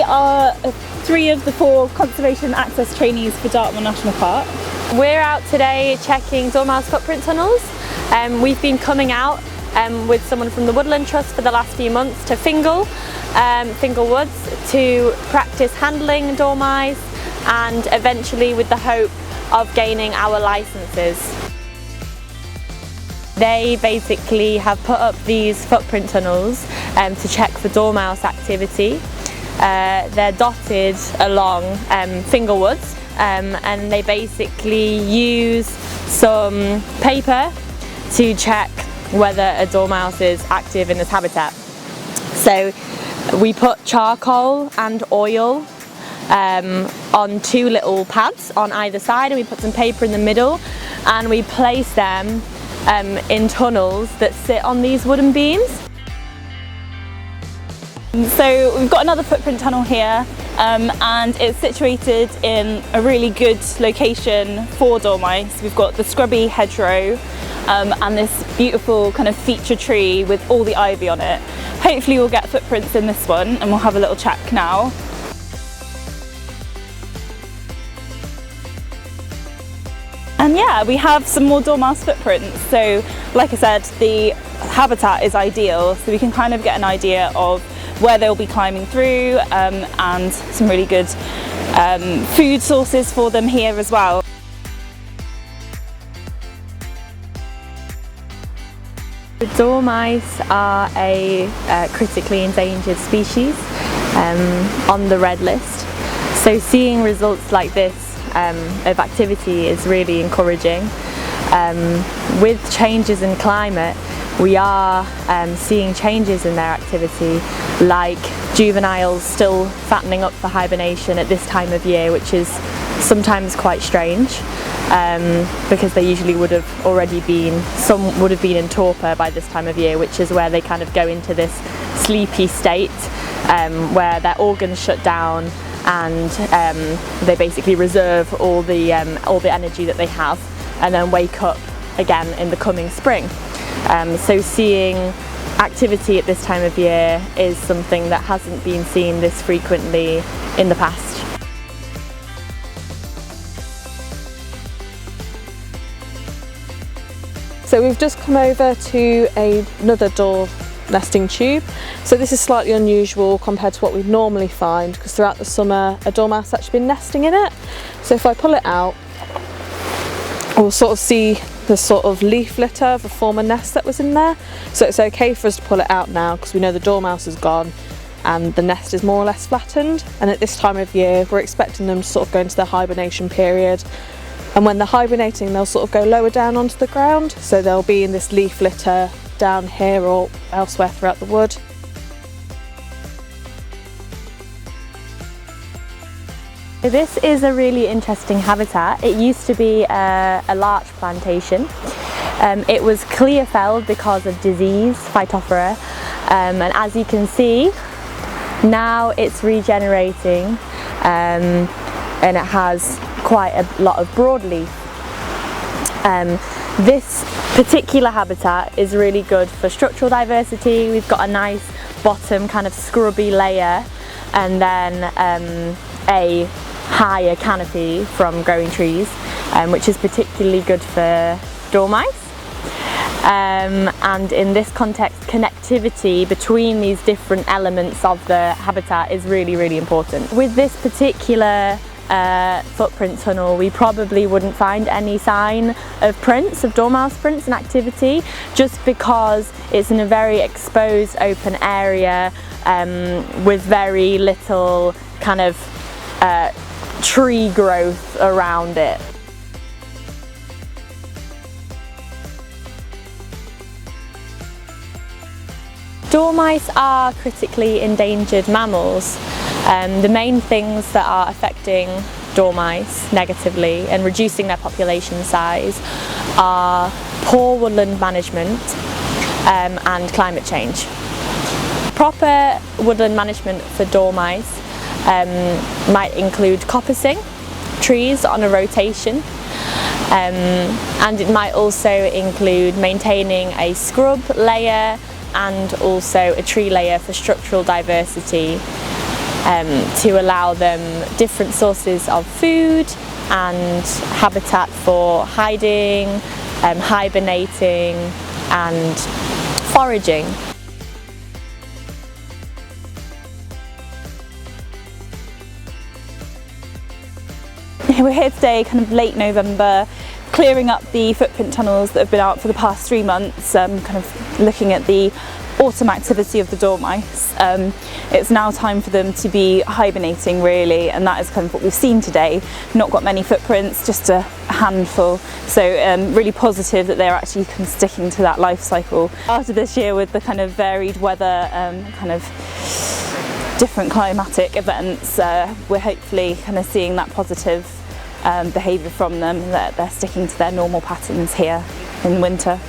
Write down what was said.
are 3 of the 4 Conservation and Access Trainees for Dartmoor National Park. We're out today checking dormouse footprint tunnels. We've been coming out with someone from the Woodland Trust for the last few months to Fingal Woods to practice handling dormice and eventually with the hope of gaining our licences. They basically have put up these footprint tunnels to check for dormouse activity. They're dotted along Fingal Woods and they basically use some paper to check whether a dormouse is active in this habitat. So we put charcoal and oil on 2 little pads on either side, and we put some paper in the middle, and we place them in tunnels that sit on these wooden beams. So we've got another footprint tunnel here and it's situated in a really good location for dormice. We've got the scrubby hedgerow and this beautiful kind of feature tree with all the ivy on it. Hopefully we'll get footprints in this one and we'll have a little check now. And yeah, we have some more dormouse footprints. So like I said, the habitat is ideal, so we can kind of get an idea of where they'll be climbing through and some really good food sources for them here as well. The dormice are a critically endangered species on the red list. So seeing results like this of activity is really encouraging. With changes in climate, we are seeing changes in their activity, like juveniles still fattening up for hibernation at this time of year, which is sometimes quite strange because they usually would have already been, some would have been in torpor by this time of year, which is where they kind of go into this sleepy state where their organs shut down and they basically reserve all the energy that they have and then wake up again in the coming spring. So seeing activity at this time of year is something that hasn't been seen this frequently in the past. So we've just come over to another door nesting tube. So this is slightly unusual compared to what we'd normally find, because throughout the summer a dormouse has actually been nesting in it. So if I pull it out, we'll sort of see the sort of leaf litter of a former nest that was in there. So it's okay for us to pull it out now because we know the dormouse is gone and the nest is more or less flattened. And at this time of year we're expecting them to sort of go into their hibernation period, and when they're hibernating they'll sort of go lower down onto the ground, so they'll be in this leaf litter down here or elsewhere throughout the wood. This is a really interesting habitat. It used to be a larch plantation. It was clear felled because of disease, Phytophthora, and as you can see now it's regenerating and it has quite a lot of broadleaf. This particular habitat is really good for structural diversity. We've got a nice bottom kind of scrubby layer and then a higher canopy from growing trees, which is particularly good for dormice. And in this context, connectivity between these different elements of the habitat is really, really important. With this particular footprint tunnel, we probably wouldn't find any sign of prints, of dormouse prints in activity, just because it's in a very exposed open area with very little kind of tree growth around it. Dormice are critically endangered mammals. The main things that are affecting dormice negatively and reducing their population size are poor woodland management and climate change. Proper woodland management for dormice might include coppicing trees on a rotation, and it might also include maintaining a scrub layer and also a tree layer for structural diversity. to allow them different sources of food and habitat for hiding, hibernating and foraging. We're here today, kind of late November, clearing up the footprint tunnels that have been out for the past 3 months, kind of looking at the autumn activity of the dormice. It's now time for them to be hibernating really, and that is kind of what we've seen today. Not got many footprints, just a handful, so really positive that they're actually kind of sticking to that life cycle. After this year, with the kind of varied weather, kind of different climatic events, we're hopefully kind of seeing that positive behaviour from them, that they're sticking to their normal patterns here in winter.